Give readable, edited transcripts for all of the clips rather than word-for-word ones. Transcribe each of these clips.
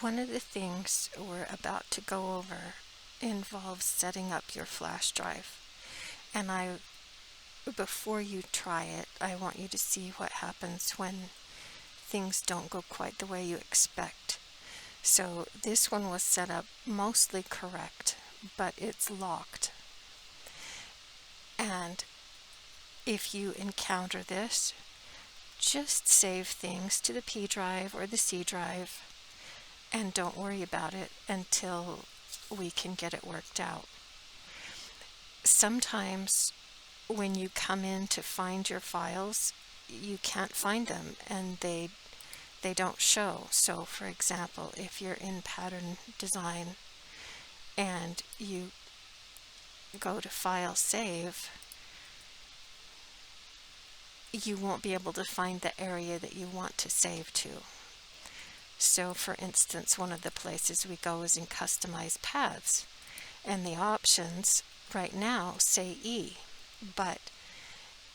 One of the things we're about to go over involves setting up your flash drive. And before you try it, I want you to see what happens when things don't go quite the way you expect. So this one was set up mostly correct, but it's locked. And if you encounter this, just save things to the P drive or the C drive and don't worry about it until we can get it worked out. Sometimes when you come in to find your files, you can't find them and they don't show. So for example, if you're in pattern design and you go to file save, you won't be able to find the area that you want to save to. So for instance, one of the places we go is in customize paths, and the options right now say E, but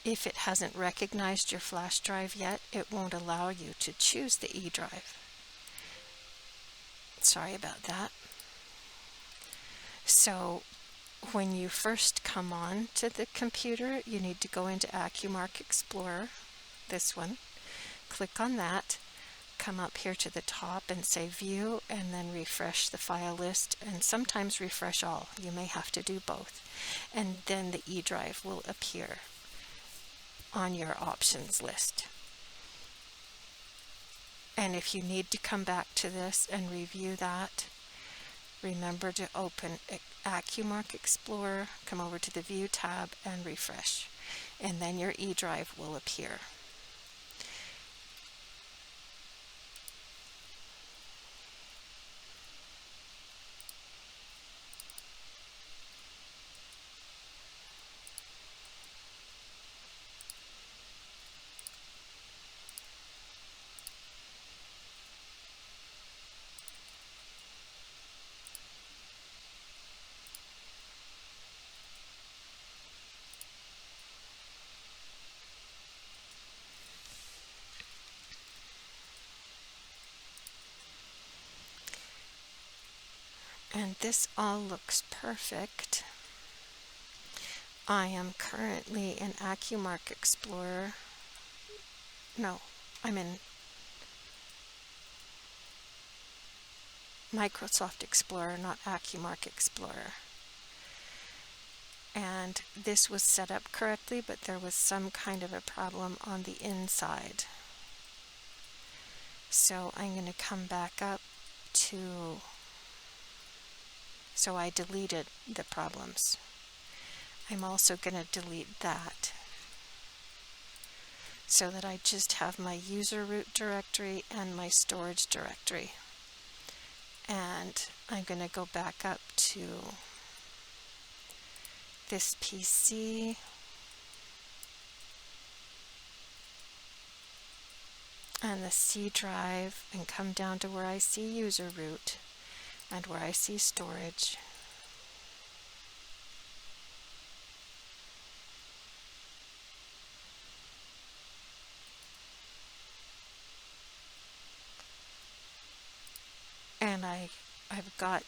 if it hasn't recognized your flash drive yet, it won't allow you to choose the E drive. Sorry about that. So when you first come on to the computer, you need to go into AccuMark Explorer, this one, click on that, come up here to the top and say View, and then refresh the file list, and sometimes refresh all. You may have to do both. And then the E drive will appear on your options list. And if you need to come back to this and review that, remember to open AccuMark Explorer, come over to the View tab and refresh, and then your E drive will appear. And this all looks perfect. I am currently in AccuMark Explorer. No, I'm in Microsoft Explorer, not AccuMark Explorer. And this was set up correctly, but there was some kind of a problem on the inside. So I'm going to come back up to, so I deleted the problems. I'm also going to delete that so that I just have my user root directory and my storage directory. And I'm going to go back up to this PC, and the C drive, and come down to where I see user root and where I see storage. And I've got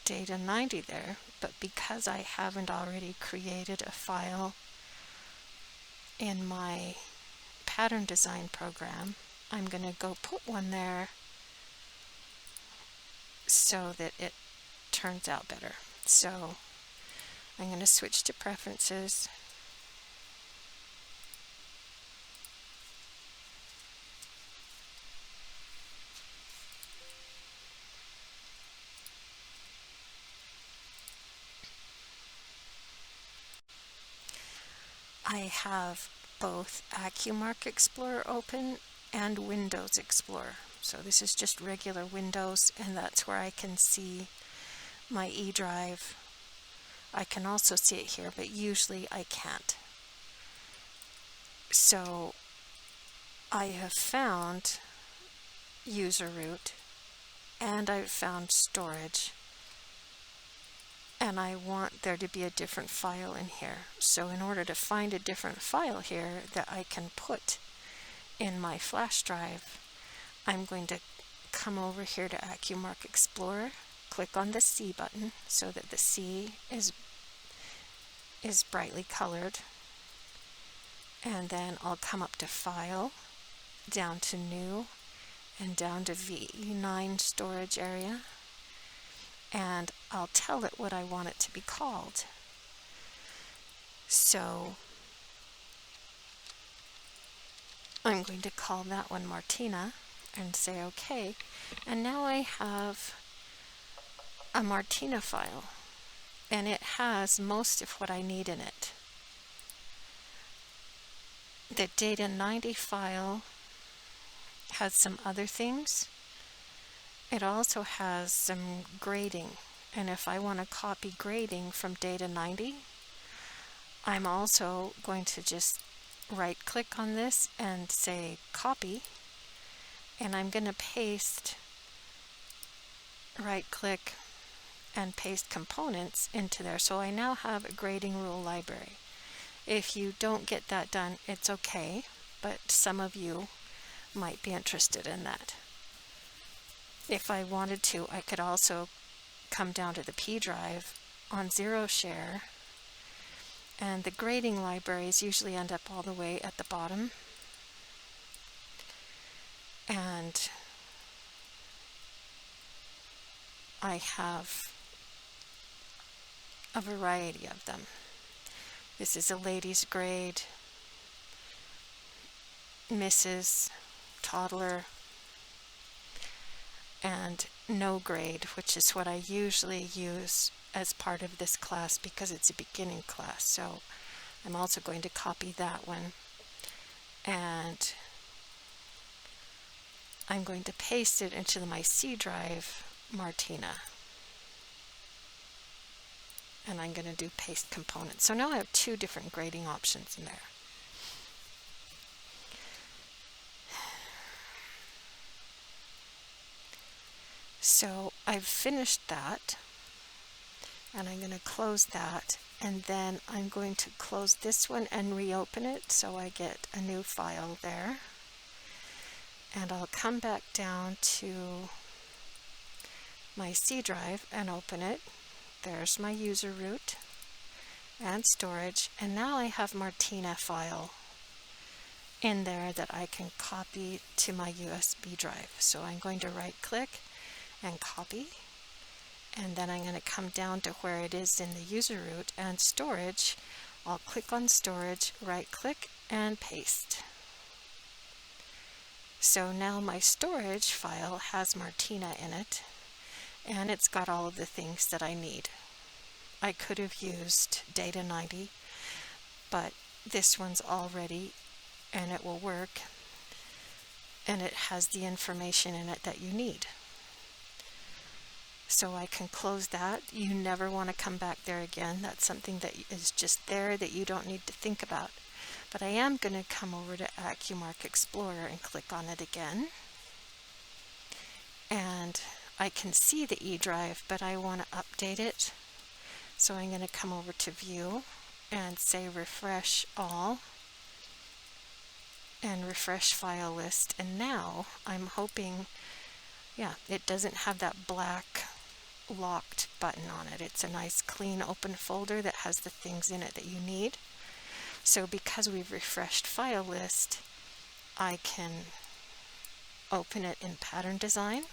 data 90 there, but because I haven't already created a file in my pattern design program, I'm going to go put one there so that it turns out better. So I'm going to switch to preferences. I have both AccuMark Explorer open and Windows Explorer. So this is just regular Windows, and that's where I can see my E drive. I can also see it here, but usually I can't. So I have found user root and I've found storage, and I want there to be a different file in here. So in order to find a different file here that I can put in my flash drive, I'm going to come over here to AccuMark Explorer, click on the C button so that the C is brightly colored, and then I'll come up to File, down to New, and down to V9 storage area, and I'll tell it what I want it to be called. So I'm going to call that one Martina and say OK, and now I have a Martina file, and it has most of what I need in it. The Data 90 file has some other things. It also has some grading, and if I want to copy grading from Data 90, I'm also going to just right click on this and say copy, and I'm going to paste, right click and paste components into there. So I now have a grading rule library. If you don't get that done, it's okay, but some of you might be interested in that. If I wanted to, I could also come down to the P drive on Zero Share, and the grading libraries usually end up all the way at the bottom, and I have a variety of them. This is a ladies grade, Mrs., toddler, and no grade, which is what I usually use as part of this class because it's a beginning class. So I'm also going to copy that one, and I'm going to paste it into my C drive, Martina. And I'm going to do paste components. So now I have two different grading options in there. So I've finished that, and I'm going to close that, and then I'm going to close this one and reopen it so I get a new file there. And I'll come back down to my C drive and open it. There's my user root and storage, and now I have Martina file in there that I can copy to my USB drive. So I'm going to right click and copy, and then I'm going to come down to where it is in the user root and storage. I'll click on storage, right click, and paste. So now my storage file has Martina in it, and it's got all of the things that I need. I could have used Data 90, but this one's all ready and it will work, and it has the information in it that you need. So I can close that. You never want to come back there again. That's something that is just there that you don't need to think about. But I am going to come over to AccuMark Explorer and click on it again. And I can see the E drive, but I want to update it. So I'm going to come over to View and say Refresh All and Refresh File List. And now I'm hoping, it doesn't have that black locked button on it. It's a nice clean open folder that has the things in it that you need. So because we've refreshed File List, I can open it in Pattern Design.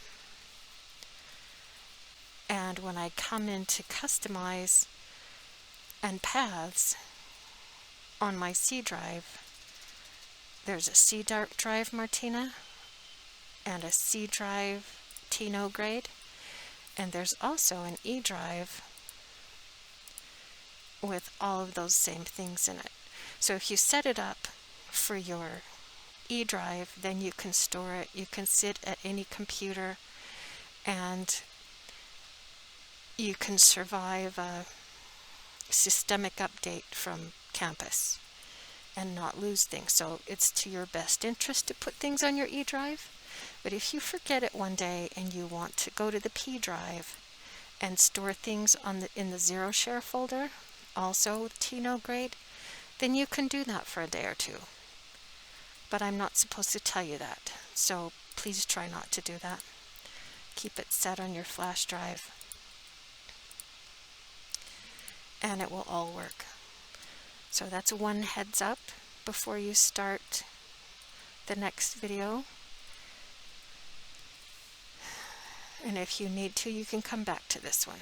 And when I come into Customize and Paths on my C drive, there's a C drive Martina and a C drive T-No grade, and there's also an E drive with all of those same things in it. So if you set it up for your E drive, then you can store it. You can sit at any computer and you can survive a systemic update from campus and not lose things. So it's to your best interest to put things on your E drive. But if you forget it one day and you want to go to the P drive and store things in the Zero Share folder, also T-No grade, then you can do that for a day or two. But I'm not supposed to tell you that, so please try not to do that. Keep it set on your flash drive, and it will all work. So that's one heads up before you start the next video. And if you need to, you can come back to this one.